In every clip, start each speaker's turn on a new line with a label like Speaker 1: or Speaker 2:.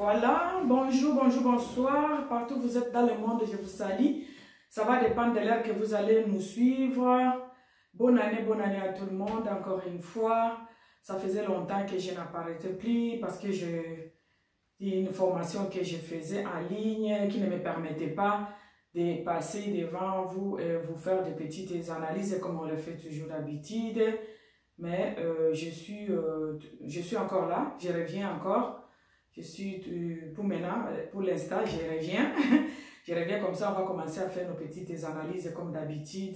Speaker 1: Voilà, bonjour, bonjour, bonsoir. Partout où vous êtes dans le monde, je vous salue. Ça va dépendre de l'heure que vous allez nous suivre. Bonne année à tout le monde, encore une fois. Ça faisait longtemps que je n'apparaissais plus parce que j'ai une formation que je faisais en ligne qui ne me permettait pas de passer devant vous et vous faire des petites analyses comme on le fait toujours d'habitude. Mais je suis encore là, je reviens encore. Je suis pour maintenant, pour l'instant, je reviens. Je reviens comme ça, on va commencer à faire nos petites analyses comme d'habitude.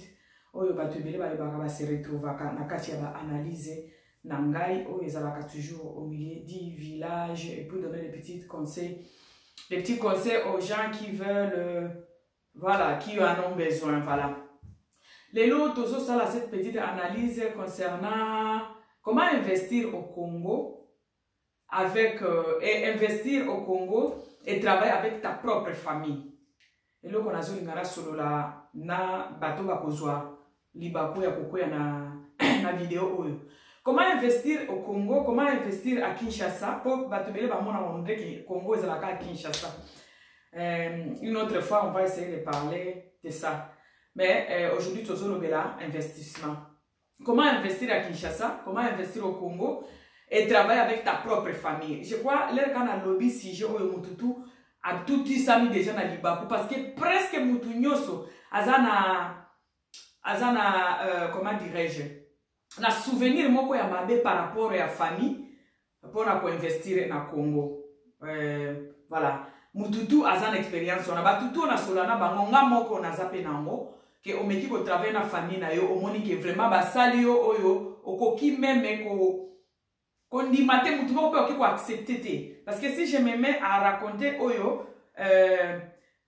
Speaker 1: Oyo batubele ba se retrouver na kati ya analyse nangai oyo ezalaka toujours au milieu du village et pour donner des petits conseils aux gens qui veulent voilà, qui en ont besoin, voilà. Les lots toujours ça là cette petite analyse concernant comment investir au Congo avec et investir au Congo et travailler avec ta propre famille. Et là on a zo lingara solo la na bato bakozwa libaku ya kokoya na vidéo oyo. Comment investir au Congo, comment investir à Kinshasa pour bato bele ba mona montrer que Congo est là à Kinshasa. Une autre fois on va essayer de parler de ça. Mais aujourd'hui tozo lobela investissement. Comment investir à Kinshasa, comment investir au Congo et travailler avec ta propre famille. Je crois l'air quand on lobby si je oyo mututu a tout sami déjà na libaku parce que presque mutu nyoso azana comment dirais-je, na souvenir moko ya mabe par rapport à la famille pour investir na Congo. Voilà, mututu azana expérience on a batutu na solana bangonga moko na zape nango que o meki ko travailler na famille na yo o moni que vraiment ba sali yo oyo okoki meme ko ndimate mutu moko ko accepter parce que si je me mets à raconter oyo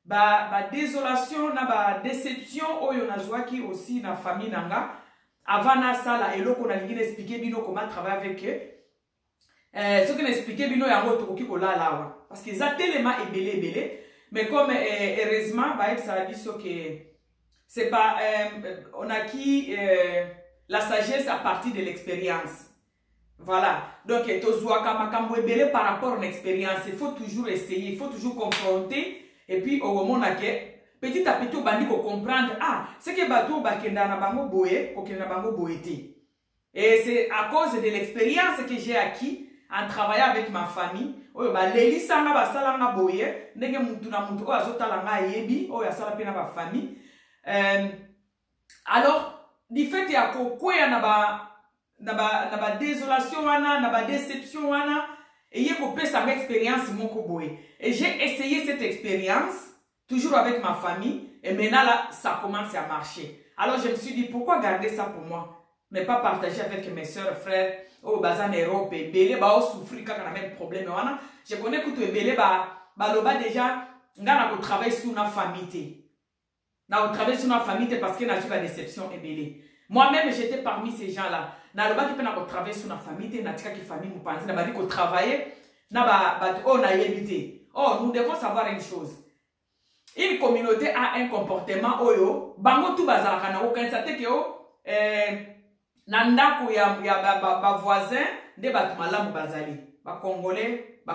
Speaker 1: ba désolation na ba déception oyo nazwaki aussi na famille nanga avant na sala eloko na lingine expliquer bino comment travailler avec eux ce que n'expliquer bino yango tokoki ko lalawa parce que ça tellement ebele mais comme heureusement ba ça dit so que c'est pas on acquis la sagesse à partir de l'expérience. Voilà, donc par rapport à une expérience, il faut toujours essayer, il faut toujours confronter et puis au moment où petit à petit on va comprendre c'est que bateau bakenda na bango boye kokenda bango boyete. Et c'est à cause de l'expérience que j'ai acquis en travaillant avec ma famille. Oyo ba leli sanga ba salanga boye ndenge mutu na mutu o azotala nga yebi oyo asala pe na ba famille. Alors, du fait ya kokwea na ba désolation wana, na ba déception wana, et yé ko pesa ma expérience moko boye. Et j'ai essayé cette expérience, toujours avec ma famille, et maintenant là, ça commence à marcher. Alors je me suis dit, pourquoi garder ça pour moi? Ne pas partager avec mes soeurs, frères, au bazan Europe, et belé, ba o souffrir quand on a même problème wana. Je connais que tu es belé, ba loba déjà, ngana ko travailler sur na famille. Na travailler sur ma famille parce que n'a eu la déception et belé. Moi-même, j'étais parmi ces gens-là. Na loba qui peut na travailler sur ma famille, na tika qui famille nous pense, na ba dit ko travailler, na ba oh na yebité. Oh, nous devons savoir une chose. Une communauté a un comportement oyo, bango tout bazalaka na aucun sate que na ndako ya ba voisin de ba malamu bazali. Ba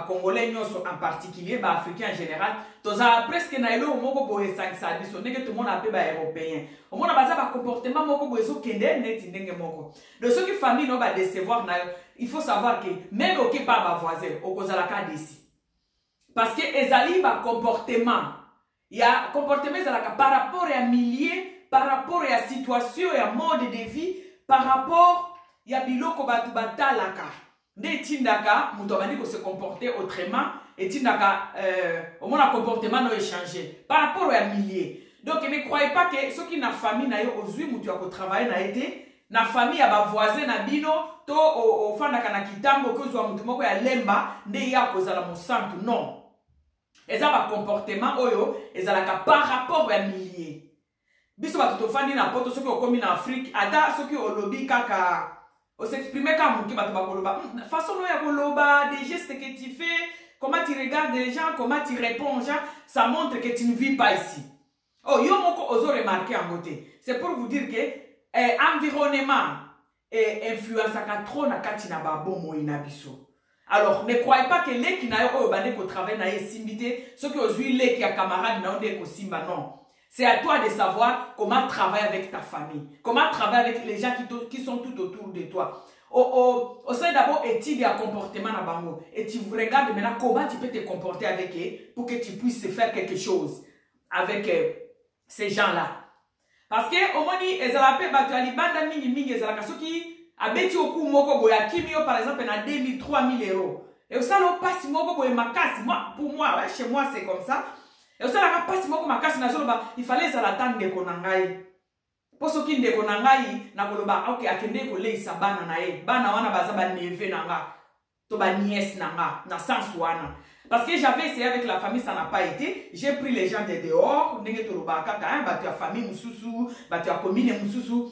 Speaker 1: Congolais nyoso en particulier, ba Africains en général, toza presque na elo moko boye sangsa biso ndenge tout le monde appelle ba européen. Au monde baza ba comportement moko boye so kende net ndenge moko. De ceux qui famille no ba décevoir na il faut savoir que même au pas ba voisin, au kozala ka desi. Parce que ezali ba comportement. Il y a comportement ezalaka par rapport à milieu, par rapport à situation et à mode de vie, par rapport ya biloko batu batalaka. Nde tindaka muto bandi ko se comporter autrement et tindaka au moins le comportement no échanger par rapport à milieu. Donc ne croyez pas que ceux qui na famille na yo ozui mutu ya ko travailler na été na famille ya ba voisin na bino to o fandaka na kitambo ko zwa mutu moko ya lemba nde ya kozala mosantu non. Eza ba comportement oyo ezalaka par rapport à milieu. Biso ba to fandi na poto ceux qui okomi na Afrique ata ceux qui olobi kaka on s'exprimer comme qui va te bakoloba. Façon dont il koloba, des gestes que tu fais, comment tu regardes les gens, comment tu réponds aux gens, ça montre que tu ne vis pas ici. Oh, yo moko ozo remarquer en côté. C'est pour vous dire que environnement et influence à trop na kati na ba bon mo inabiso. Alors, ne croyez pas que les qui n'ont pas travaillé na simbité, ceux qui ont eu les qui a camarades n'ont pas simba, non. C'est à toi de savoir comment travailler avec ta famille, comment travailler avec les gens qui sont tout autour de toi. Au sein d'abord étudier le comportement na bango et tu regardes maintenant comment tu peux te comporter avec eux pour que tu puisses faire quelque chose avec ces gens-là. Parce que au moins ils allaient pas battre les bandes mingi ezala kasoki abeti oku moko boya kimio par exemple na 2000 3000 euros. Et ça le passe moko boya makasi moi pour moi ouais, chez moi c'est comme ça. Et ça la passe moko makasi na zoloba il fallait ça l'attendre de konangai. Poso ki ndeko na ngai na koloba okay akende ko leisa bana na ye bana wana baza ba neve na nga to ba nièce na nga na sens wana parce que j'avais essayé avec la famille ça n'a pas été j'ai pris les gens de dehors ndenge to loba kaka hein ba tu a famille mususu ba tu a commune mususu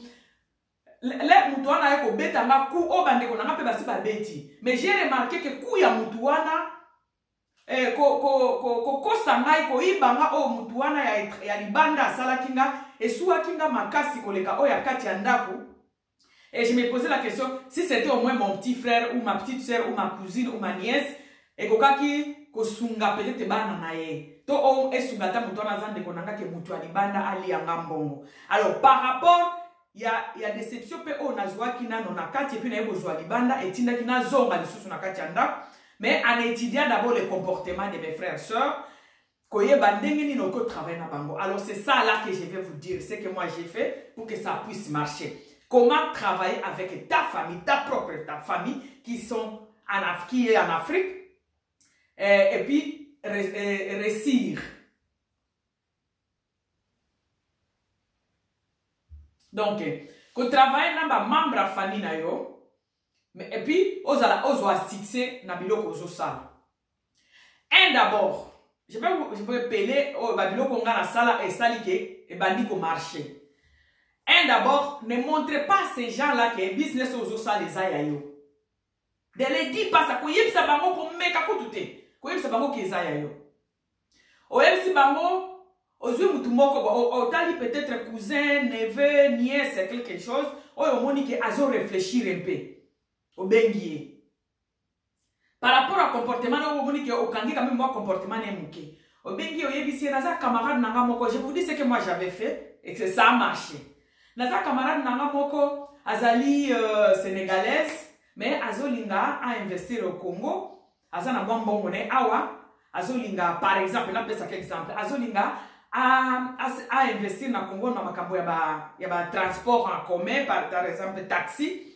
Speaker 1: le mutu wana ye ko beta nga ku o bandeko na nga pe basi ba beti mais j'ai remarqué que ku ya mutu wana ko sangai ko ibanga o mutu wana ya libanda sala kinga esuwa kinga makasi koleka o ya kati ya ndako. Et je me posais la question si c'était au moins mon petit frère ou ma petite soeur ou ma cousine ou ma nièce et kokaki ko sunga peut-être bana na ye to o esunga ta mutu wana zande konanga ke mutu ya libanda ali anga mbongo. Alors par rapport il y a déception pe o nazwa kina no na kati et puis na yebo zwa libanda etinda kina zonga lisusu na kati ya ndako. Mais en étudiant d'abord le comportement de mes frères et sœurs, alors c'est ça là que je vais vous dire, ce que moi j'ai fait pour que ça puisse marcher. Comment travailler avec ta famille, ta famille qui est en Afrique, et puis réussir. Donc, qu'on travaille dans ma membre de la famille, et puis, on va fixer na biloko sala. Un d'abord, je peux appeler au biloko nga na sala et salike et bandiko marché. Un d'abord, ne montrez pas à ces gens-là que business ozo sala les ayo. De les dire pas ça, ko yebisa bango ko meka ko tuté. Ko yebisa bango ke ayo. O yebisa bango ozu mutu moko o tali peut-être cousin, neveu, nièce, quelque chose, o yo moni ke azo réfléchir un peu. Au bengier. Par rapport au comportement, au kangi quand même moi comportement n'est mouké. Au bengier, au yebisi, naza camarade nanga moko. Je vous dis ce que moi j'avais fait et que ça a marché. Naza camarade nanga moko, azali sénégalaise, mais azolinga a investir au Congo. Azana bonbon mone awa. Azolinga par exemple, n'a pas ça exemple. Azolinga a investir na Congo na makambo ya ba transport en commun par exemple taxi.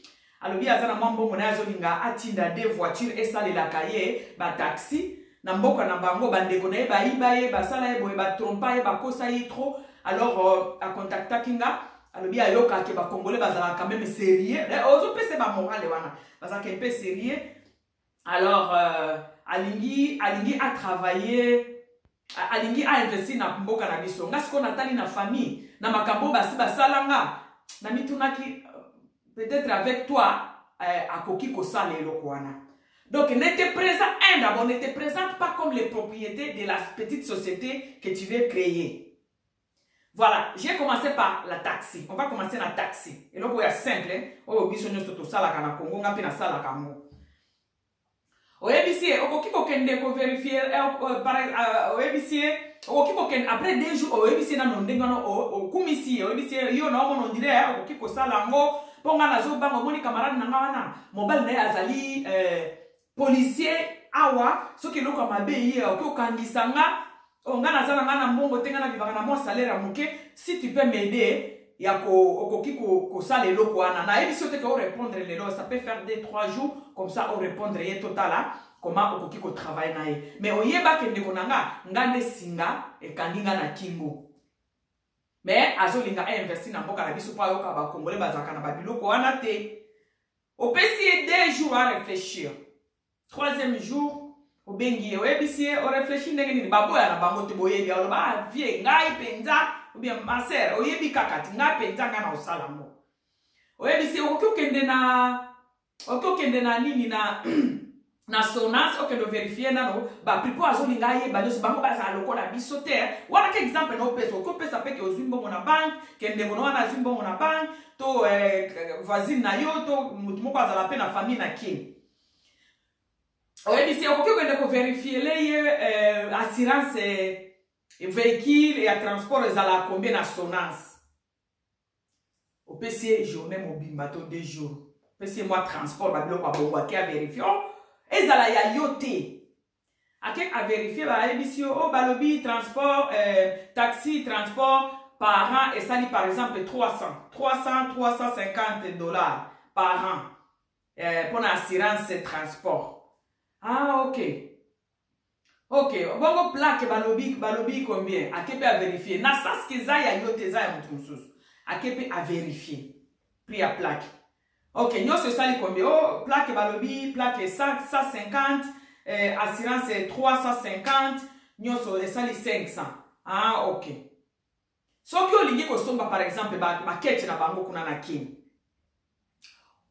Speaker 1: Alors bien azana mambo mona azolinga atinda des voitures et ça les la cahier ba taxi na mboka na bango bandeko na ba ibaye ba sala e boye ba trompa e ba kosa yi trop alors a contacta kinga alors bien yoka ke ba congolais bazala quand même sérieux ozo pese ba morale wana parce que peu sérieux alors alingi a travaillé alingi a investi na mboka na biso ngasko natali na famille na makambo basi basalanga na mitunaki peut-être avec toi, à Koki Kosa les Lokwana. Donc, ne te présente pas comme les propriétés de la petite société que tu veux créer. Voilà, j'ai commencé par la taxi. On va commencer la taxi. Et donc, il y a simple. Oh, bisogno sotto sala kana Congo, ngapi na sala kamo. Oyebisie, okoki kokende ko vérifier oyebisie, après 2 jours oyebisie na ndengano okumisi oyebisie yo na omo ndire okoki kosala ngo ponga na zo bango moni camarade na wana mobile na azali policier awa soki loko mabe ye okokandisanga onga na zana ngana mbongo tenga na vivaka na mo salaire ya muke si tu peux m'aider ya okoki kosala eloko wana na yebi sote ko répondre lelo ça peut faire 2-3 jours comme ça on répondre ye totala comment okoki ko travailler na ye mais oyeba ke ndeko nanga ngande singa e kandinga na kingo mais azolinga investi na mboka na biso pa yoka ba congolais bazaka na babiloko wana te opesi 2 jours à réfléchir 3e jour obengi oyebisi o réfléchir ndenge nini baboya na bango te boyebi aloba vie ngai penza ou bien ma sœur oyebi kakati ngai penza nga na osala mo oyebisi okokende na nini na sonance okendo vérifier nano ba pripo azolinga ye ba nyos bango baza lokola biso te wana ke exemple no peso ko pesa peke ozimbongo na bank kende bono wana zimbongo na bank to voisine na yo to mutu moko azala pe na famille na kin Oui, mais si on peut vérifier les assurances véhicules et transport, ils ont combien d'assurance? Au PC, journée mobile, bateau 2 jours. PC, moi, transport, babilo, quoi, bon, qui a vérifié. Oh, ils ont la yoté. À qui a vérifié, bah, émission, oh, balobi, transport, taxi, transport, par an, et ça dit, par exemple, 350 dollars par an pour l'assurance transport. Ah, ok. Ok. Bon, plaque, balobi combien? À qui peut à vérifier? Na ça, ce qu'ils a yoté, ça, à qui peut à vérifier? Prix à plaque. Ok, nous, c'est ça, combien? Oh, plaque, balobi, plaque 150, assurance 350, nous, c'est ça, 500. Ah, ok. Ce qui est lié au par exemple, ma quête na bango kuna na kin.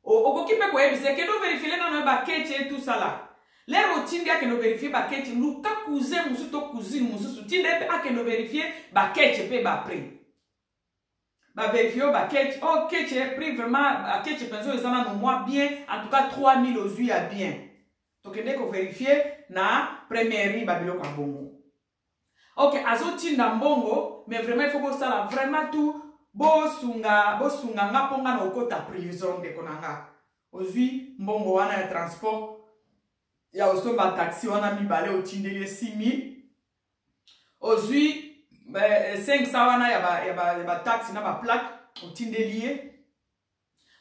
Speaker 1: Au qui peut quoi, c'est que nous vérifions dans nos quête et tout ça là. Les routines que nous vérifions ba quête, nous ka cousin musu to cousine musu soutine a que nous vérifier ba quête pe ba prix. Ba vérifier ba quête, oh quête prix vraiment ba quête pension ils en mois bien, en tout cas 3000 aux yeux à bien. Donc dès qu'on vérifier na première riz babilo ka bongo. Ok, azoti na mbongo, mais vraiment il faut que ça vraiment tout bosunga nga ponga na okota prison de konanga. Ozui mbongo wana ya transport ya osomba taxi wana mibale otindele 6000. Ozui 500 wana ya ba taxi na ba plaque otindelié.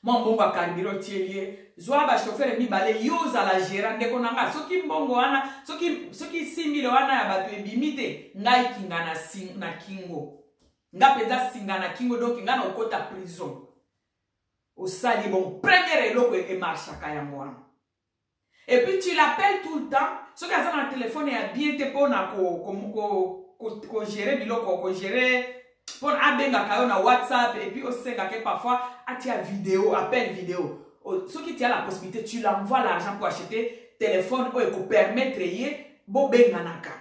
Speaker 1: Mon mbongo carburant tielié. Zwa ba chauffeur mibale yoza la gérant de konanga. Soki mbongo wana, soki 6000 wana ya bato ebimite, ngai kinga na kingo. Nga peza singa na kingo donc nga na okota prison. Osali bon premier eloko e marchaka ya mwana. Et puis tu l'appelles tout le temps. Soki aza na téléphone ya bien te pona ko gérer biloko ko gérer pour abenga kayo na WhatsApp et puis aussi parfois atia vidéo, appel vidéo. Ce qui tient la possibilité, tu l'envoies l'argent pour acheter téléphone ou pour permettre bo benga naka.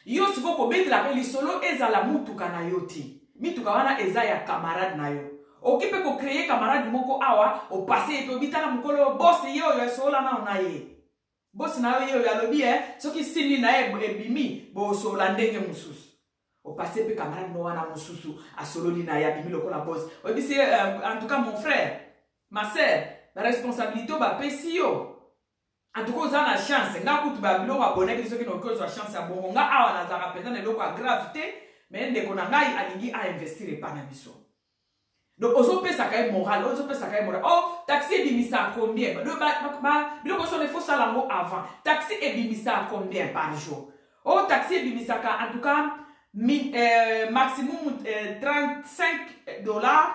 Speaker 1: Yo siko ko mettre la peli solo ezala mutuka na yoti. Mituka wana eza ya camarade na yo. Okipe ko créer camarade moko awa o passer to bitala mukolo boss yo yo sola na onaye. Boss na yo ya lobi soki sini na ebimi bo sola ndenge mususu. Au passé, pe camarade no wana mususu a solo ni na ya bimi lokola boss. Obi c'est en tout cas mon frère, ma sœur, la responsabilité ba pesi yo. En tout cas, vous avez la chance. Nga kutu ba bilo wa bonne que ceux qui n'ont que la chance à bon nga awa na zara pendant les loko à gravité, mais ndeko na ngai alingi a investir pas na biso. Donc ozo pe sakai moral, ozo pe sakai moral. Oh, taxi ebimisa à combien? Bilo ko son faut ça lango avant. Taxi ebimisa à combien par jour? Oh, taxi ebimisa ka en tout cas maximum 35 dollars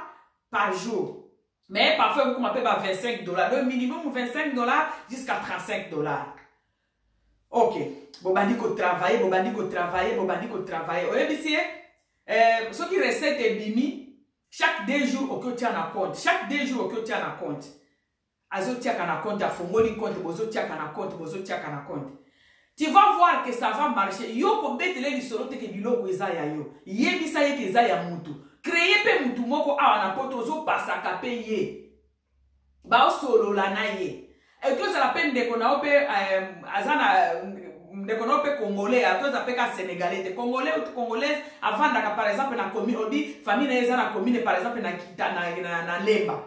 Speaker 1: par jour. Mais parfois, vous m'appelez 25 dollars. Le minimum 25 dollars jusqu'à 35 dollars. Ok. Bobandi ko travailler, bobandi ko travailler, bobandi ko travailler. Oye, monsieur, ce qui recette est bimi, chaque 2 jours, au que tu en as compte. Chaque 2 jours, au que tu en as compte. Azo tia kana compte, a fongoli compte, bozo tia kana compte, bozo tia kana compte. Tu vas voir que ça va marcher. Yo ko betele li solo te ke biloko eza ya yo. Ye bisa ye ke eza ya mutu. Créer pe mutu moko awa na poto zo pasaka pe ye. Ba o solo la na ye. Et que ça la peine de kona ope azana de kona ope congolais, a to za pe ka sénégalais, de congolais ou congolaise avant da par exemple na commune odi famille na eza na commune par exemple na kita na Lemba.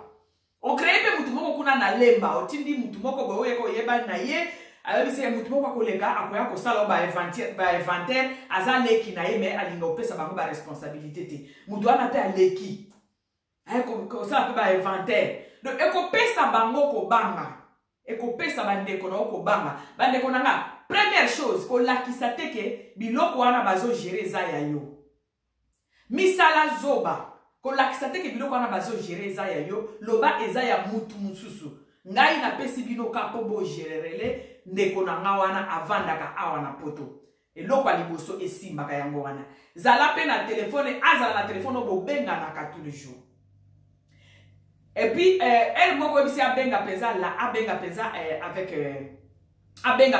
Speaker 1: O créer pe mutu moko kuna na Lemba, o tindi mutu moko bo ye ko yeba na ye. Alors c'est mutu moko kolega akoya ko sala ba inventaire aza leki na ye mais alinga opesa bango ba responsabilité te. Mutu ana pe aleki. Ay ko sala pe ba inventaire. Donc eko pesa bango ko banga. Eko pesa bandeko na ko banga. Bandeko na nga première chose ko lakisa te ke biloko wana bazo gérer za ya yo. Misala zoba ko lakisa te ke biloko wana bazo gérer za ya yo, loba eza ya mutu mususu. Ngai na pesi bino ka po bo gererele ndeko na nga wana avandaka awa na poto. Et loko aliboso esimbaka yango wana. Zala pe na téléphone, azala na téléphone bo benga na ka tous les jours. Et puis elle moko bisi abenga peza la abenga peza avec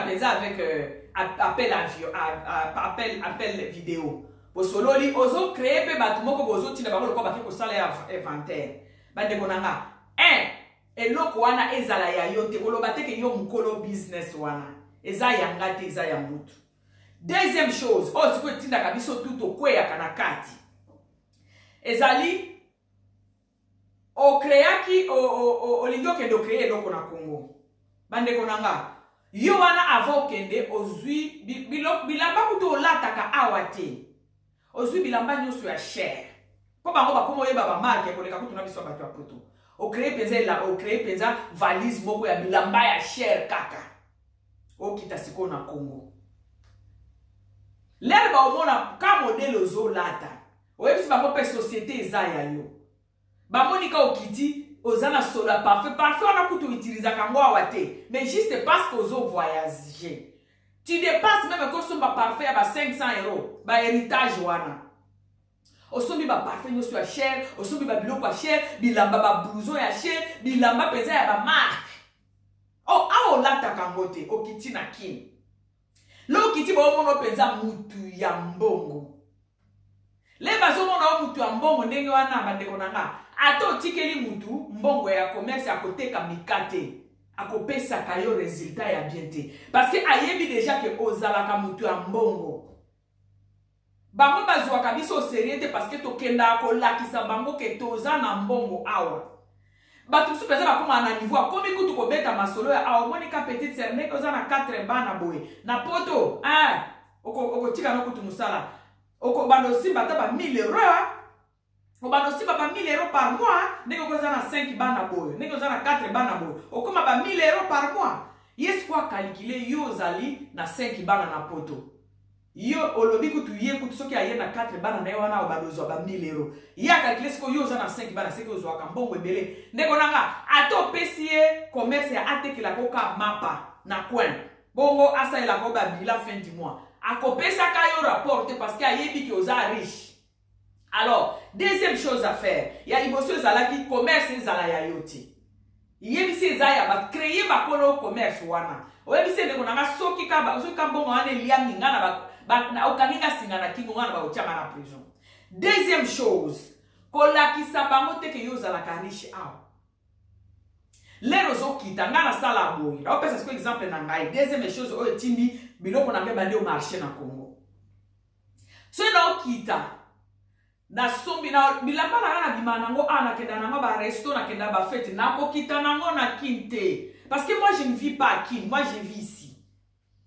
Speaker 1: appel vidéo. Bo sololi ozo créer pe batu moko bozo tina bango loko baki ko sala inventaire. Bande konanga eloko wana ezala ya yo te koloba te ke yo mukolo business wana eza yanga te eza ya mutu. Deuxième chose siko etindaka biso tout okweyaka na kati ezali okreaki olingi okende okreye eloko na Congo. Bandeko nanga yo wana avant okende ozwi bilamba kutu olataka awa te ozwi bilamba nyonso ya cher po bango bakomo oyeba bamarke koleka kutu na biso bato ya poto okreye penza valise moko ya bilamba ya cher kaka okita siko na Congo. Lere ba omona ka modele ozolata oyebisi bango pe société eza ya yo bamonika okiti ozana sola parfait wana kutu utiliza kango awa te mais juste parce que ozo voyager tu dépasses même que somba parfait ya ba 500 €, ba héritage wana osombi ba parfait nyonso ya cher osombi ba biloko ya cher bilamba ba blouson ya cher bilamba peza ya ba marque awo lata kango te okiti na kini lo kiti ba omono peza mutu ya mbongo le bazo mona mutu ya mbongo ndenge wana bandeko nanga ato tikeli mutu mbongo ya commerce akoteka mikate akopesa kayo résultat ya bien te parce que ayebi déjà que ozalaka mutu ya mbongo bango bazwa kabiso sérieux te parce que tokenda kolakisa bango ke toza na mbongo awa batu su pesa bakoma na niveau akomi kutu kobeta masolo ya awa monika petite sœur ndenge oza na 4 bana boye na poto okotika no kutu musala bando simba ta ba 1000 €. Obano simba ba 1000 € par mois, ndenge okoza na 5 bana boyo, ndenge oza na 4 bana boyo. Okoma ba 1000 € par mois. Yes kwa calculer yo zali na 5 bana na poto. Yo olobi kutu ye kutu soki aye na 4 bana na yo wana obadozo ba 1000 €. Ya calculer siko yo za na 5 bana siko zo akambongo ebele. Ndeko nanga ato pesie commerce ya atekela koka mapa na coin. Bongo asa ela ko ba bila fin du mois. Akopesa kayo rapport parce que ayebi ki oza riche. Alors, deuxième chose à faire, il y a l'émotion qui commerce ezala ya yoti. Yebisi ezaya ba créer ba kolo commerce wana. Oyebisi ndeko nanga soki ka bongo wana elia ngana ba okaninga singana kingo ngana ba ochama na prison. Deuxième chose, kolakisa bango te ke yo zala ka riche aw. Lero zokita ngana sala boyi. Na opesa siko exemple na ngai. Deuxième chose oyo tindi biloko na ngeba au marché na Congo. So na okita na sombi na bilamba na bima nango ana kenda nango ba resto na kenda ba fête na kokita nango na kinte parce que moi je ne vis pas à Kin, moi je vis ici.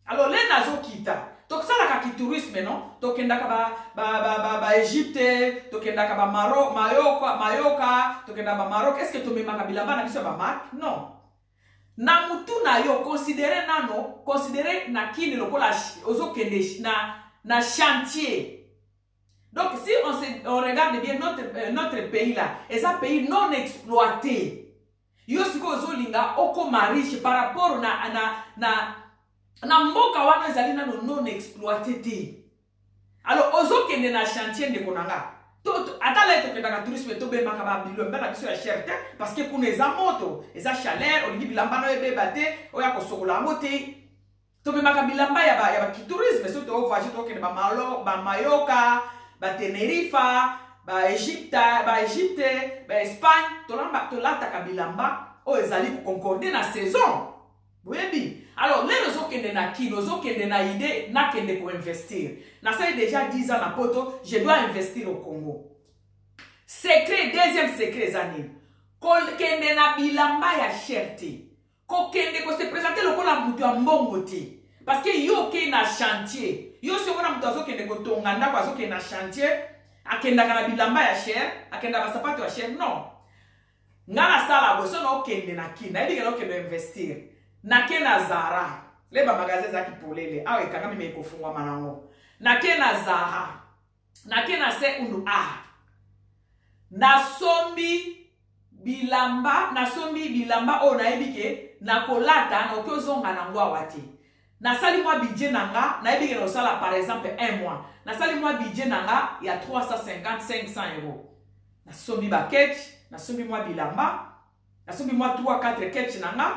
Speaker 1: Alors les nazo kita donc ça la ka tourisme non to kenda ka ba Égypte to kenda ka ba Mayoka to kenda ba Maroc est-ce que to mema ka bilamba na biso ba marque non na mutu na yo considérer na Kin lokola ozo kende na chantier. Donc si on regarde bien notre pays là, c'est un pays non exploité. Yo siko zolinga oko riche par rapport na mboka wana zali na non exploité te. Alors ozo kende na chantier de konanga. Atala to kenda tourisme to be makaba bilo mbana biso ya cherté parce que kuna eza moto, eza chaleur, olingi bilamba no ebe bate, oya ko sokola mote. To be makabilamba ya ba tourisme so to voyage to kende ba Mayoka ba Tenerife, ba Égypte, ba Espagne, tolata kabilamba o ezali concorder na saison. Webi. Alors les réseaux kende na kino, kende na idée na kende ko investir. Na ça déjà 10 ans na poto, je dois investir au Congo. Secret, deuxième secret zani. Kende na bilamba ya cherté. Ko kende ko se présenter lokola mutu ya mbongo te. Parce que yo ke na chantier. Yo si on a mutazo kende ko tonganda kwa zo ke na chantier, akenda kana bilamba ya cher, akenda ba sapato ya cher, non. Ngana sala bo so no kende na kina, ebi ke no kende investir. Na ke na Zara. Le ba magasin za ki polele, awe kanga me ko fungwa manango. Na ke na Zara. Na ke na se undu na sombi bilamba o na ebike na kolata na okozonga na ngwa wati. Na sali moi budget nanga na ebike na sala par exemple 1 mois. Na sali moi budget nanga ya 350 500 €. Na sombi ba ketch, na sombi moi bilamba, na sombi moi 3 4 ketch nanga,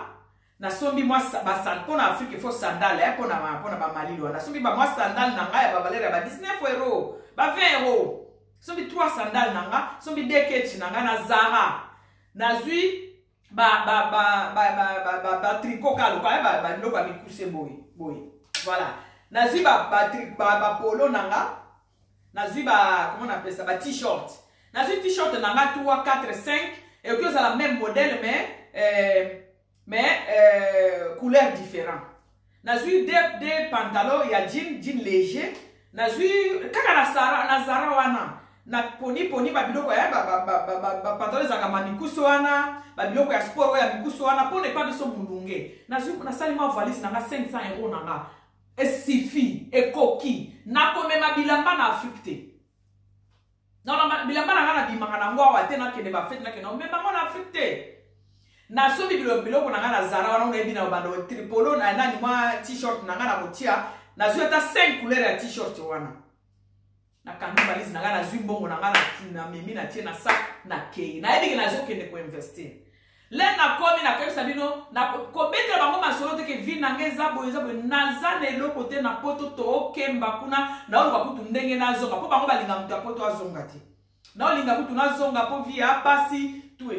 Speaker 1: na sombi moi ba sandal pour Afrique il faut sandal pour na ba malilo. Na sombi ba moi sandal nanga ya ba valeur ba 19 €, ba 20 €. Sombi 3 sandal nanga, sombi 2 ketch nanga na Zara. Na zui tricot kalo ba biloko ya mikuse boye voilà nazwi ba polo nanga nazwi comment on appelle ça ba t-shirt nazwi t-shirt nanga 3 4 5 et que ça la même modèle mais couleur différent nazwi des pantalons ya jean léger nazwi kaka na Zara wana na poni ba biloko ya ba pantalons za kama mikuso wana ba biloko ya sport ya mikuso wana pour ne pas biso mundunge nazwi na salima valise nanga 500 € nanga esifi ekoki na komema bilamba na Afrique te non bilamba nanga na bimaka na ngwa te na kende ba fête na kende omema na Afrique te na sobi biloko nanga na Zara wana unebi na bando tripolo na nani mwa t-shirt nanga na kotia nazwi ata 5 couleurs ya t-shirt wana na kangi valise nanga nazwi mbongo nanga na memi na tie na sac na kei na yebi ke nazokende ko investir le na komi na kebisa bino na kobetela bango masolo te ke vi nanga eza boye naza na eloko te na poto tookemba kuna na oluka kutu ndenge nazonga mpo bango balinga moto ya poto azonga te na olinga kutu nazonga mpo vi ya pasi tu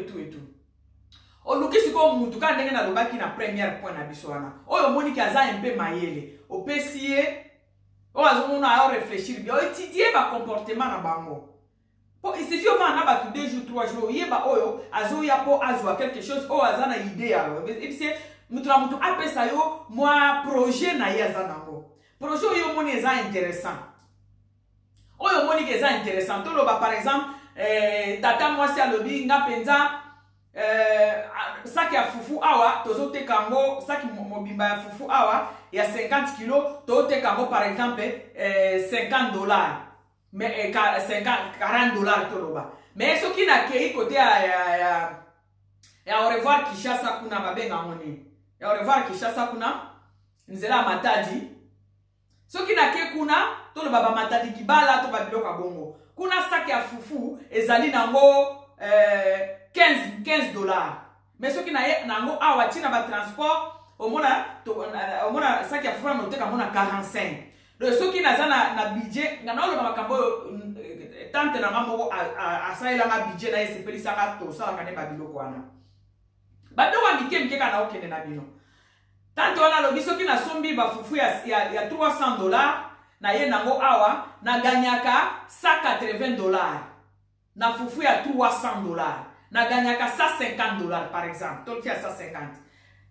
Speaker 1: oluki siko mutu ka ndenge nalobaki na première point na biso wana oyo omoniki aza mpe mayele opesi ye oyo azomona ayo réfléchir bien oétudie ba comportement na bango po il suffit au moins na batu 2 jours 3 jours yeba oyo azoya po azwa quelque chose oyo aza na idée yayo ebise mutu na mutu apesa yo mwa projet na ye aza nango projet oyo omoni eza intéressant oyo omoniki eza intéressant toloba par exemple tata mwasi alobi nga penza saki ya fufu awa tozoteka yango saki mobimba ya fufu awa ya 50 kg tozoteka yango par exemple $50 mais 40 $ toloba mais soki nakei kote ya au revoir Kinshasa kuna babenga ngoni ya au revoir Kinshasa kuna nzela matadi soki nakei kuna toloba ba matadi kibala to ba biloko bongo kuna saki ya fufu ezali nango $15 mais ce qui nango awa tina ba transport omona saki ya fufu na oteka mona 45 donc ce qui naza na budget ngana lo makambo tante na ngamo asaila nga budget na esepelisa ka to sala kane ba biloko wana bado wa mikemke kana okende na bino tante wana lo biso ki na sombi ba fufu ya $300 na ye nango awa na ganyaka $180 na fufu ya $300 na ganyaka $150 par exemple tolki ya 150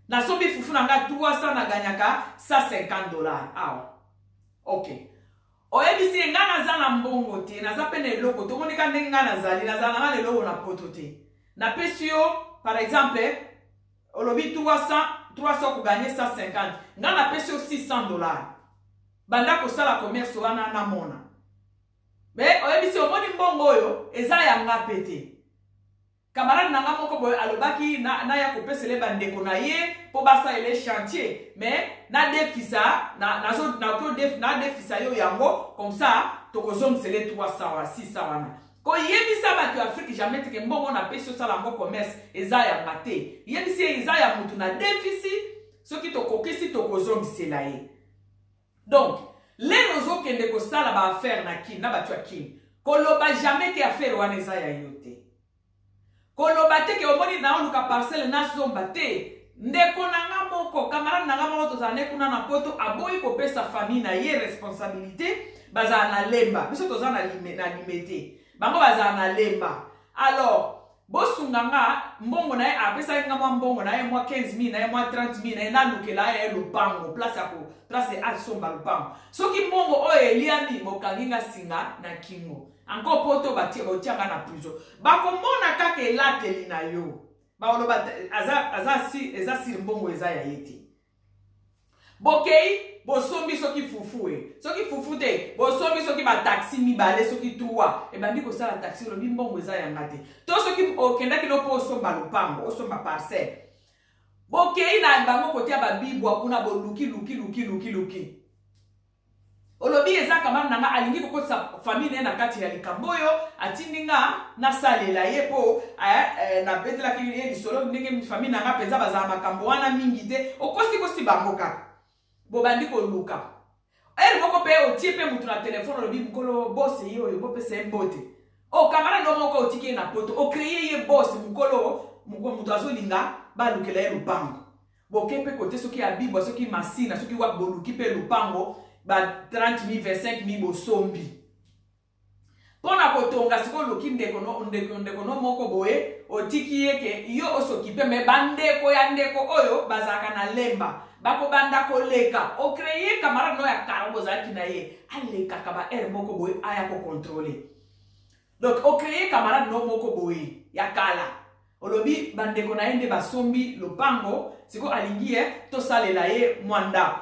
Speaker 1: na sobi fufu nanga 300 na ganyaka $150 awa ok oyebisi nga naza na mbongo te naza pene eloko tomonika ndenge nga nazali naza nanga leloko na poto te na pesi yo par exemple olobi 300 kuganye 150 nga na pesi yo $600 banda kosala commerce wana na mona mais oyebisi omoni mbongo oyo eza yanga pete camarade nanga moko boy alobaki na ya kopesele bandeko na ye po basa ele chantier mais na defisa na defisa yo yango comme ça tokozomsele 300 wana ko yebisa bato Afrique jamais te ke mbongo na pesi osala ngo commerce eza yanga te yebisi eza ya mutu na déficit soki tokokisi tokozomsela ye donc les nozo kende ko sala ba affaire na kin na batu akin koloba jamais ke affaire wana eza ya yote koloba te ke omoni na oluka parcelle na somba te ndeko nanga moko camarade nanga moko tozane kuna na poto aboyi kopesa famille na ye responsabilité baza na lemba biso toza na limité bango baza na lemba alors bosunganga mbongo na ye apesa nga mwa mbongo na ye mwa 15,000 na ye mwa 30,000 na ye na lukela ye lupango place asomba lupango soki mbongo oyo eliani mokanginga singa na kingo encore poto batianga na prison bakomona kaka elateli na yo baoloba eza siri mbongo eza ya ye te bokei bosombi soki fufu soki fufu te bosombi soki ba taxi mibale soki 3 ebandi kosala taxi lobi mbongo eza yanga te to soki okendaki no po osomba lupango osomba parcelle bokei na bango kotia babibwa kuna boluki olobi eza kamana nanga alingi kokotisa famille na kati ya likambo oyo atindinga nasalela ye po na betelaki ye lisolo ndenge famille nanga penza bazala makambo wana mingi te okosi bango kaka bobandi koluka eri moko pe otie pe mutu na telefone olobi mukolo boss ye oyo bopesa mbote o kamara no moko otiki na poto o créer ye boss mukolo mutu azo linga ba lukela ye lupango boke pe côté soki abibo soki masina soki wa boluki pe lupango ba 30,000 25,000 bosombi pona kotonga siko luki ndeko no moko boye otiki yeke yo osokipe me bandeko ya ndeko oyo bazaka na lemba bako banda koleka o créer camarade no ya kara bozaki na ye aleka ka ba air moko boye aya ko contrôler donc o créer camarade no moko boye ya kala olobi bandeko na yende basombi lopango siko alingi to salela ye mwanda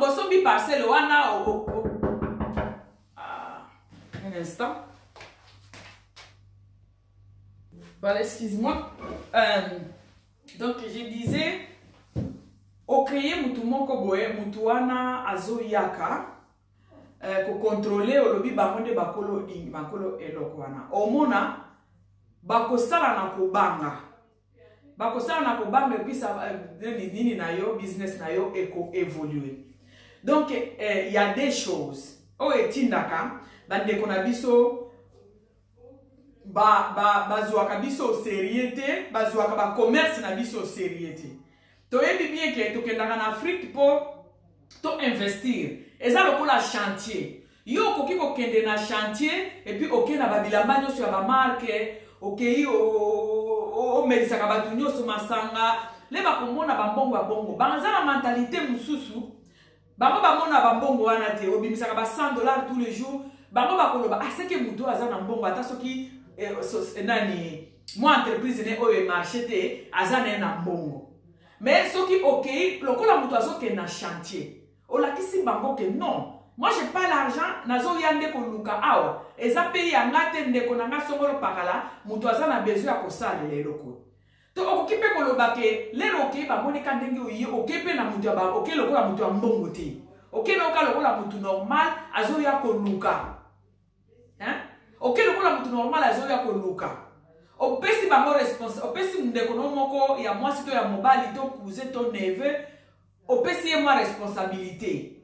Speaker 1: bosombi parcelle wana un instant. Voilà, excuse-moi. Donc, je disais, au créer mutu moko boye, mutu wana azo yaka, ko contrôler au lobby bamonde bakolo ing, bakolo eloko wana. Omona, bako sala na kobanga. Bako sala na kobanga, et puis ça, nini na yo, business na yo, évoluer. Donc, il y a des choses. Oh, et tindaka, bandeko na biso, bazuaka biso sérieuté, bazuaka ba commerce na biso sérieuté. To yebi bien que to kendaka na Afrique pour to investir. Eza lokola chantier. Yo koki ko kende na chantier et puis oké na babilamba nyoso ya ba marque, oké o medisaka batu nyoso masanga, le ba komona bambongo ya bongo. Banza na mentalité mususu. Bango bamona bambongo wana te, obimisaka ba $100 tous les jours. Bango bakoloba aseke muto azana mbongo ata soki nani moi entreprise ne oyo marché te azana na mbongo. Mais soki okay lokola muto azoke na chantier. Olakisi bango ke non. Moi j'ai pas l'argent nazo yande ko luka awa. Eza pays angate ndeko nanga songolo pakala muto azana besoin ya kosala leloko. To okipe koloba ke lelo ke bamoni kandenge oyi okipe na muto ba oke lokola muto mbongo te. Oke lokola lokola muto normal azo ya ko luka. Ok, le coup la mutu normal a zoya ko luka. Opesi bango responsable, opesi ndeko no moko ya mwasi to ya mobali to cousin to neveu, opesi ye mwa responsabilité.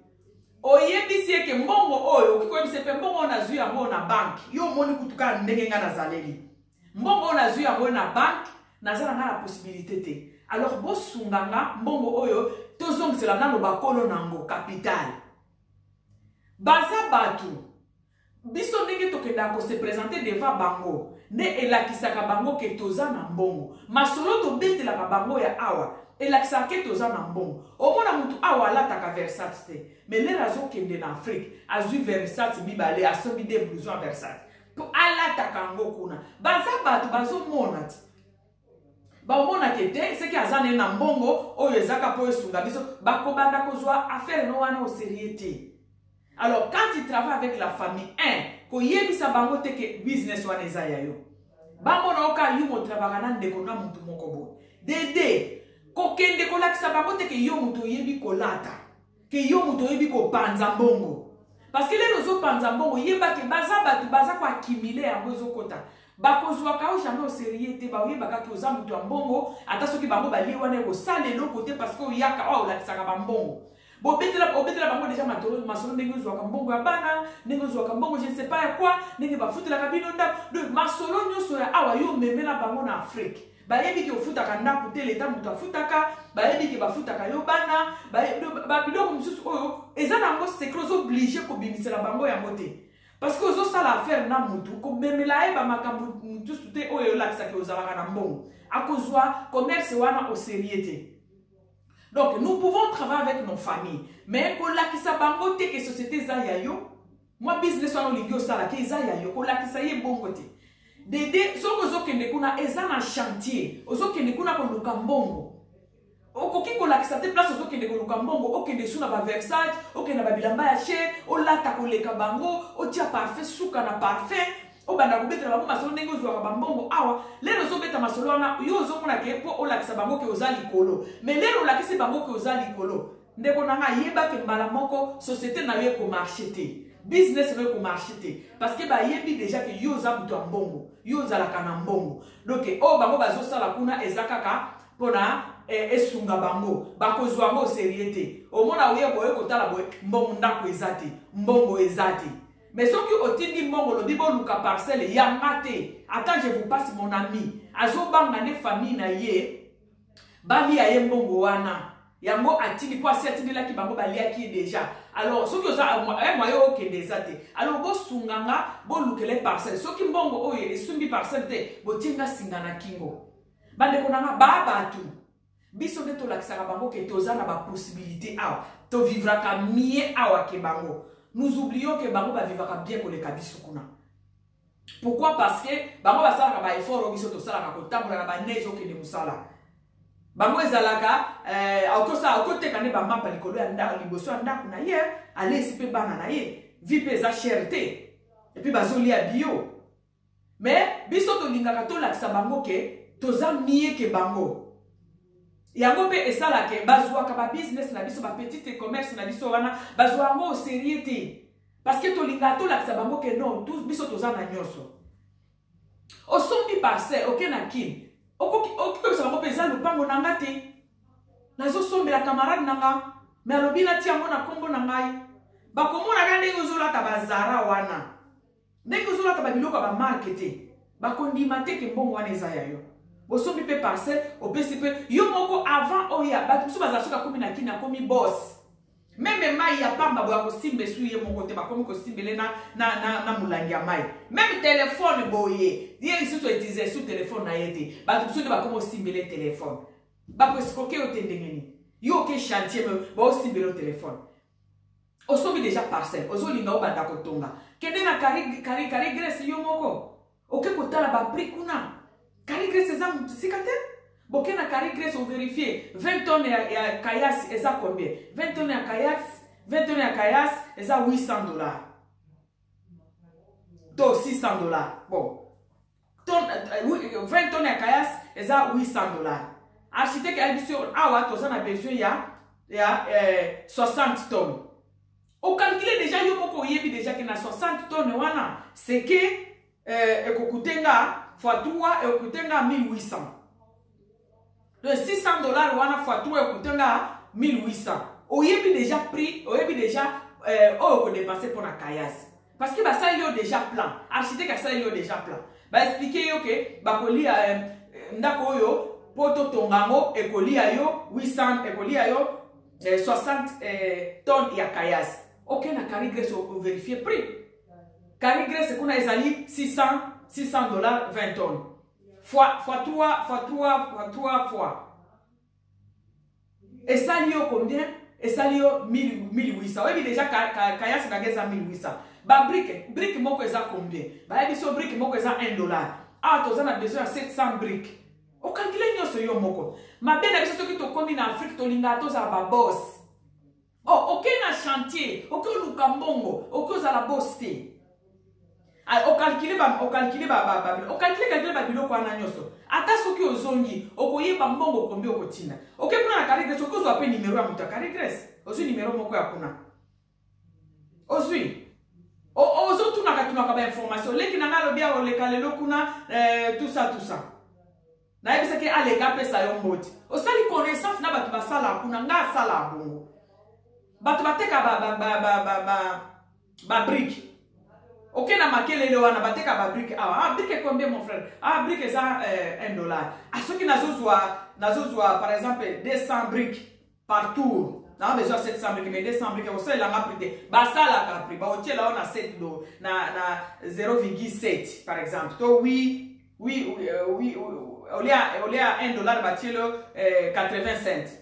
Speaker 1: Oyebisi ye ke mbongo oyo, okiko yebise pe mbongo na zuya yango na bank. Yo moni kutuka ndenge nga na zaleli. Mbongo na zuya yango na bank, nazala nga la possibilité te. Alors bo sunganga mbongo oyo tozongisela nano bakolo nango capital. Baza batu biso ndenge tokenda ko se présenter devant bango ne elakisaka bango ke toza na mbongo masolo to betela ka bango ya awa elakisaka ke toza na mbongo omona mutu awa alataka Versace te mais le razo kende na Afrique azui Versace mibale asombi de blouson Versace to alataka ngo kuna baza batu bazo mona ti baomona ke te seki azane na mbongo oyo ezaka po esunga biso bakobanda kozwa affaire no wana au sérieux te. Alors, quand tu travailles avec la famille, ko yebisa bango te ke business wana eza ya yo. Bango na oka yumo travagana ndeko na mutu moko bo. Dede, ko kende ko lakisa bango te ke yo mutu yebi ko lata. Ke yo mutu yebi ko panza mbongo. Parce que les rozo panza mbongo yeba ke baza batu baza ko accumuler yango zo kota. Bakozwa ka o jamais au sérieux te ba yeba ka ke oza mutu mbongo ata soki bango bali wana ko sale no côté parce que yaka o lakisa ka mbongo. Bon, betela bango déjà masolo ndenge zwa mbongo ya bana, ndenge zwa mbongo je ne sais pas ya quoi, ndenge ba futela kabino nda, de masolo nyoso ya awa yo memela bango na Afrique. Ba yebi ke ofutaka nda kote leta mutu afutaka, ba yebi ke ba futaka yo bana, ba biloko mususu oyo ezana ngo secret obligé ko bimisela bango ya mote. Parce que ozo sala affaire na mutu ko memela e ba makambu mutu te oyo lakisa ke ozalaka na mbongo. Akozwa commerce wana au sérieux. Donc, nous pouvons travailler avec nos familles. Mais pour la kisa bango te que société za ya yo, moi business wana olingi sala ke za ya yo, ko la kisa ye bongo te. Dede soko zo kende kuna eza na chantier, ozo kende kuna ko luka mbongo. Okoki ko la kisa te place ozo kende ko luka mbongo, okende suna ba Versace, okende ba bilamba ya che, o lata ko leka bango, o tia parfait suka na parfait. Obanda kubetela bango masolo ndenge ozwaka bambongo awa lelo ozobeta masolo wana yo ozomona ke po olakisa bango ke oza likolo mais lelo olakisi bango ke oza likolo ndeko nanga yeba ke mbala moko société na yo ko marché te business na yo ko marché te parce que ba yebi déjà ke yo oza mutu mbongo yo ozalaka na mbongo donc o bango bazosala kuna ezakaka pona esunga bango bakozwa ngo sérieux te omona oyebo ekotala boye mbongo ndako ezate mbongo ezate. Mais ceux qui ont dit mongo le bibo luka parcelle ya mate. Attends, je vous passe mon ami. Azo bangane famille na ye. Bali aye mongo wana. Yango atini kwa si atini la ki bango bali aki déjà. Alors ceux qui ont moyo ke desate. Alors bo sunganga bo lukele parcelle. Ceux qui mongo oye sumbi parcelle te bo tinga singana kingo. Bande konanga baba tu. Biso de to lakisaka bango ke toza na ba possibilité awa. To vivra ka mie awa ke bango. Nous oublions que Bango va vivre bien pour les kabisukuna. Pourquoi? Parce que Bango va faire un effort au biso to sala ka kota pour la neige au kene musala. Bango ezalaka autosa côté kané ba mapa likolo ya nda liboso ya nda kuna ye aller sipe bana na ye vie pesa cherté et puis bazoli ya bio. Mais biso to lingaka to lakisa bango ke toza mie ke bango. Yango pe esala ke bazwa ka ba business na biso ba petite commerce na biso wana bazwa ngo sérieuté parce que to linga to la bango ke non tous biso toza na nyoso o sombi parcelle ok na kin okoki ko bango pe za lupango nanga te nazo sombi la camarade nanga mais alobi na ti yango na kombo na ngai ba komona ka ndenge ozola ta bazara wana ndenge ozola ta ba biloko ba marketing ba kondima te ke mbongo wana eza ya yo. Bosomi pe parcelle au PCP yo moko avant oya ba biso bazasoka komi na kina komi boss même mai ya pamba boya ko simbe suye mon côté ba komi ko simbele na mulangi ya mai même téléphone boye die ici to utiliser sous téléphone na yete ba biso de ba komo simbele téléphone ba ko escroquer au tendengeni yo ke chantier me ba simbele au téléphone osomi déjà parcelle ozolinga o banda ko tonga kende na kari Grèce yo moko oke ko tala ba prix kuna Carré Grèce, c'est bon, quand Carré Grèce, on vérifie 20 tonnes à Kayas, et ça combien? 20 tonnes à Kayas, 20 tonnes à Kayas, et ça $800. Donc $600. Bon. 20 tonnes à Kayas, et ça $800. Architecte a dit sur Awa, tu as besoin, il y a 60 tonnes. Au calculer déjà, il y a déjà qu'il y a 60 tonnes, c'est que, Kokutenga, fois 3 et kutenga 1800. Donc $600 wana fois 3 et kutenga 1800. Oyebi déjà pris, oyebi déjà ko dépenser pour la Kayas. Parce que ça il y a déjà plan. Architecte ça il y a déjà plan. Ba expliquer yo que ba kolia ndako yo poto tongango e kolia yo 800 e kolia yo 60 tonnes ya Kayas. OK na Carré Grèce on vérifier prix. Carré Grèce kuna ezali $600 20 tonnes. Fois 3 fois. Et ça lié combien? Et ça lié 1800. Oui, déjà, Kayas n'a 1800. Bah, brique, moko eza combien? Bah, il y a brique, moko eza $1. Ah, tu as besoin de 700 briques. Au calcul, il y a ce yo moko. Ma belle, c'est ce que tu combines en Afrique, tu linga, tu as ba boss. Oh, ok, na chantier, ok, lukambongo, ok, za la boss te. Au calculer biloko wana nyoso ata soki ozongi okoyeba mbongo kombi okotina OK kuna na Carré Grèce okozwa pe numéro ya muta Carré Grèce ozwi numéro moko ya kuna ozwi ozo tuna ka ba information leki na ngalo bia oleka lelo kuna tout ça na yebisa ke aleka pesa yo mboti osali connaissance na batu basala kuna nga sala bongo batu bateka ba brique. Ok, na makele le wana bateka ba brique. Ah, brique combien mon frère? Ah, brique ça $1. À ceux qui nazozwa par exemple 200 briques par tour. Na besoin 700 briques mais 200 briques on sait la prix. Ba ça la prix. Ba otie là on a 7 do na 0,7 par exemple. To oui, au lieu à $1 batielo 80 cents.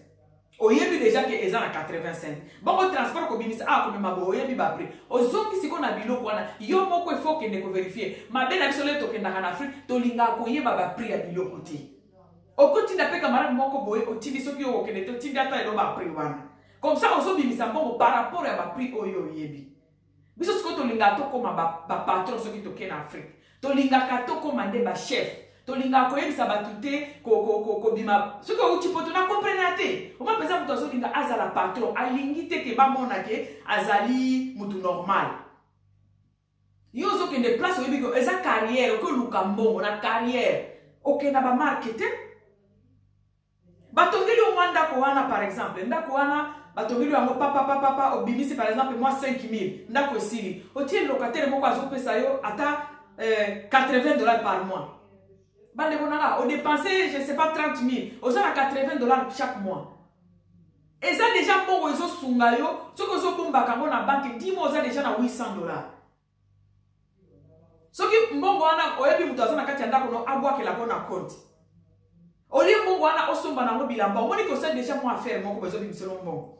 Speaker 1: Oyebi déjà que eza na 80 cents. Bon au transport ko bimisa ko mabo oyebi ba prix. Ozongi siko na biloko wana yo moko il faut que ne ko vérifier. Mabe na biso le to kenda na Afrique to linga ko yeba ba prix ya biloko ti. Okoti na pe camarade moko boye otindi soki yo okende to tindi ata elo ba prix wana. Comme ça ozo bimisa mbongo par rapport à ba prix oyo oyebi. Biso siko to linga to koma ba patron soki to kena Afrique. To linga ka to koma nde ba chef. Tolinga koyebisa batute ko bima soki uti poto na comprendre te o ma pesa muto linga azala patron alingi te ke ba mona ke azali mutu normal yo zo ke de place oyebi ko eza carrière ko luka mbongo na carrière OK na ba marketing batongeli o mwanda ko wana par exemple ndako wana batongeli yango papa obimisi par exemple moi 5000 ndako esili otie locataire moko azopesa yo ata $80 par mois bande konanga on dépenser je sais pas 30 000 oza na $80 chaque mois et ça déjà mbongo ezo sunga yo soki ozobombaka yango na banque 10 mois oza déjà na $800 soki mbongo wana oyebi mutu aza na kati ya ndako no abwakelako na compte oli mbongo wana osomba nango bilamba omoni ke osali déjà mo affaire moko bezobimiselo mbongo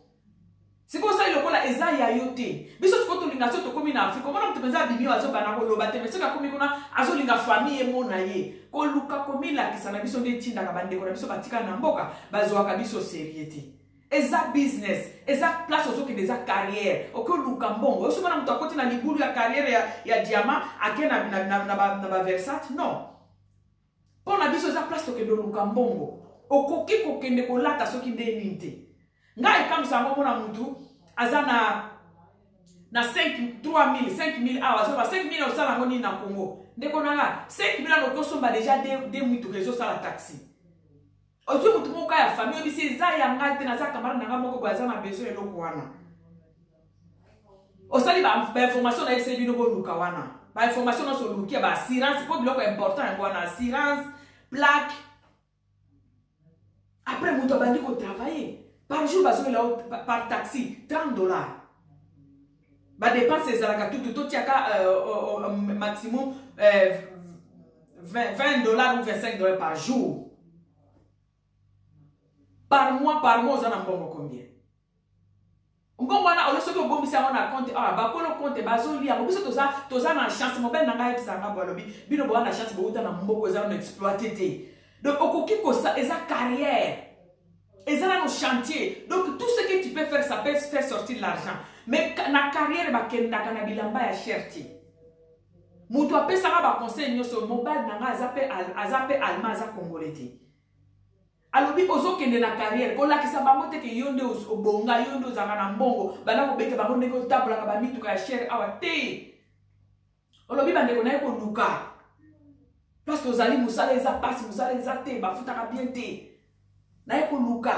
Speaker 1: siko osali lokola eza ya yo te biso siko tolinga so tokomi na Afrika omona mutu mpenza abimi oyo azobana koloba te me soki akomi kuna azolinga famille ye mo na ye koluka komilakisa na biso nde etindaka bandeko na biso batika na mboka bazwaka biso serie te eza business eza place ozokende eza carrière okoluka mbongo osomona mutu akoti na libulu ya carrière ya diamant ake na ba Versace non pona biso eza place tokende oluka mbongo okoki kokende kolata soki nde nini te ngai kamisa ngo mona mutu aza na 3000 5000 awa azoba 5000 osala ngo nini na Congo ndeko nanga 5000 ano kosomba déjà de mutu kezo sala taxi ozo mutu moko ya famille bisi eza ya ngai te na za camarade nanga moko bo aza na besoin eloko wana osali ba information na ese bino bo luka wana ba information na so lukia ba assurance pour biloko important ngo na assurance plaque après mutu abandi ko travailler par jour par taxi $30 ba dépense ezalaka tout tiaka maximum $20 ou $25 par jour par mois ozana mbongo combien mbongo wana olosoki obombisa yango na compte bakolo compte bazolia biso toza na chance mobile na ngai ebisanga balobi bino boa na chance bouta na mbongo eza na exploiter te donc okoki kosa eza carrière eza na no chantier donc tout ce que tu peux faire ça peut faire sortir l'argent mais na carrière bakendaka na bilamba ya cherti mutu apesaka ba conseil nyonso mobile na ngai aza pe allemand aza congolais te alobi ozokende na carrière kolakisa bango te ke yo nde obonga yo nde ozanga na mbongo bana kobeke bango ndenge otambolaka bamituka ya chere awa te olobi bandeko na ye koluka parce que ozali mosala eza pasi mosala eza te bafutaka bien te na ye koluka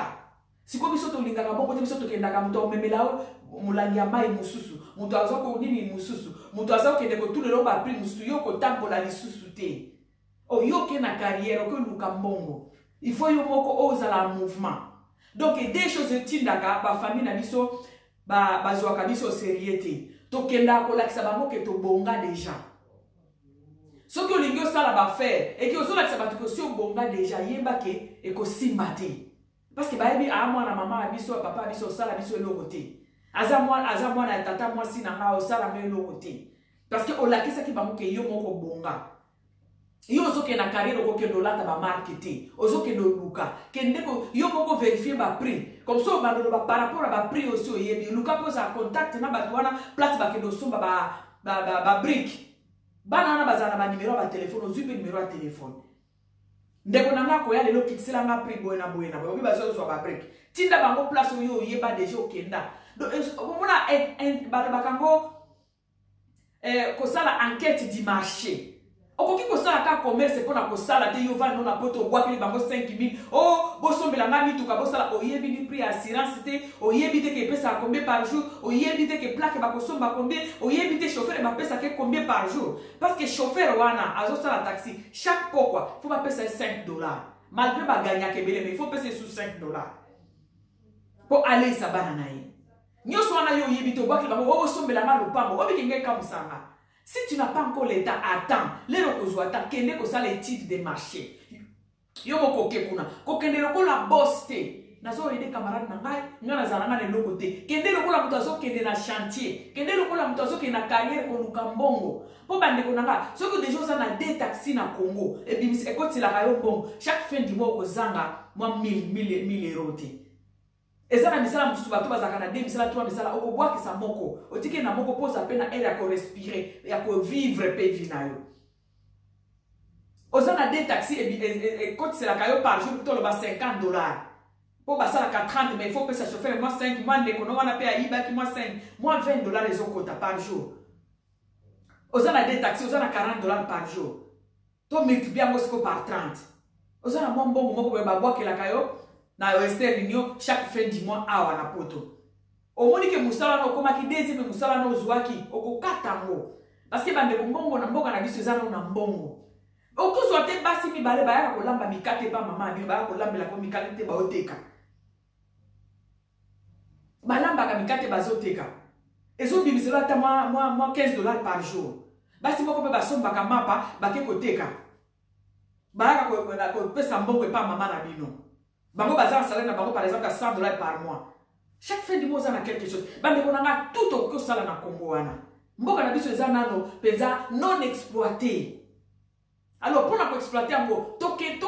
Speaker 1: siko biso tolingaka bongo te biso tokendaka mutu omemela molangi ya mai mosusu mutu azoko nini mosusu mutu azokende kotulelo bapri mosusu yo kotambola lisusu te oyo ke na carrière okoluka mbongo il faut yo moko ozala mouvement donc des choses tindaka ba famille na biso bazwaka biso sérieux te tokenda kolakisa bango ke tobonga déjà soki olingi osala bafaire eki ozolakisa bato kosi obonga déjà yeba ke ekosimba te parce que bayebi mwana mama ya biso papa ya biso osala biso eloko te aza mwana ya tata mwasi na nga osala ngo eloko te parce que olakisaki bango ke yo moko bonga yo ozokende na carrière okokende olata bamarke te ozokende oluka kende yo moko vérifier baprix comme ça obandoloba par rapport à baprix aussi oyebi luka mpo ozala contact na bato wana place bakende osomba babrique bana wana bazala na banimero ya batelefone ozwi mpe nimero ya telefone ndeko na nga koya lelo kitisela nga prix boye na boye na boye obi bazozwa babrique tinda bango place oyo oyeba deja okenda omona bakango kosala enquête du marché okoki kosala ka commerce pona kosala te yo va no na poto obwakeli bango 5000 bosombela nga mituka bosala oyebi ni prix assurance te oyebi te ke pesa combien par jour oyebi te ke plaque bakosomba combien oyebi te chauffeur bapesa ke combien par jour parce que chauffeur wana azosala taxi chaque fois faut bapesa $5 malgré baganya kebele mais il faut pesa sous $5 pour aller sa bana na ye nyoso wana yo oyebi te obwakeli bango bosombela nga lopango obi kenge kamusanga. Si tu n'as pas encore l'état, attends. Les recours attends. Kende ko ça l'étude des marchés. Yo moko kekuna. Ko kende loko la boss te. Nazo aider camarade nangai. Nga nazalanga ne loko te. Kende loko la mutazo kende na chantier. Kende loko la mutazo kende na carrière ko lukambongo. Po bande ko nanga. Soko déjà ça na deux taxis na Congo. Et puis e ko tila kayo bongo. Chaque fin du mois ko zanga moi 1000 euros te. Eza na misala mususu bato bazaka na 2 misala 3 misala okobwakisa moko otike na moko poza pe na air ya ko respirer ya ko vivre pe vie na yo ozana des taxis et quand c'est la caillou par jour plutôt le bas $50 pour passer la 30 mais il faut que ça chauffeur moi 5 moi ndeko no wana pe ya iba ki moi 5 moi $20 les okota par jour ozana des taxis ozana $40 par jour to multiplier ngo par 30 ozana mo mbongo moko be babwakela kayo na Western Union chaque fin du mois awa na poto omoni ke musala no koma ki deuxième musala no zwaki okokatango parce que bande mbongo na mboka na biso ezana na mbongo okozwa te basi mibale bayaka kolamba mikate pa mama abi bayaka kolambela ko mikate te baoteka balambaka mikate bazoteka ezobimisela ata moi $15 par jour basi moko pe basombaka mapa bake koteka bayaka kopesa mbongo epa mama na bino bango baza salaire na bango par exemple à $100 par mois chaque fin du mois on a quelque chose bande konanga tout au sala na Congo wana mboka na biso eza nano peza non exploité alors pour na ko exploiter ngo toke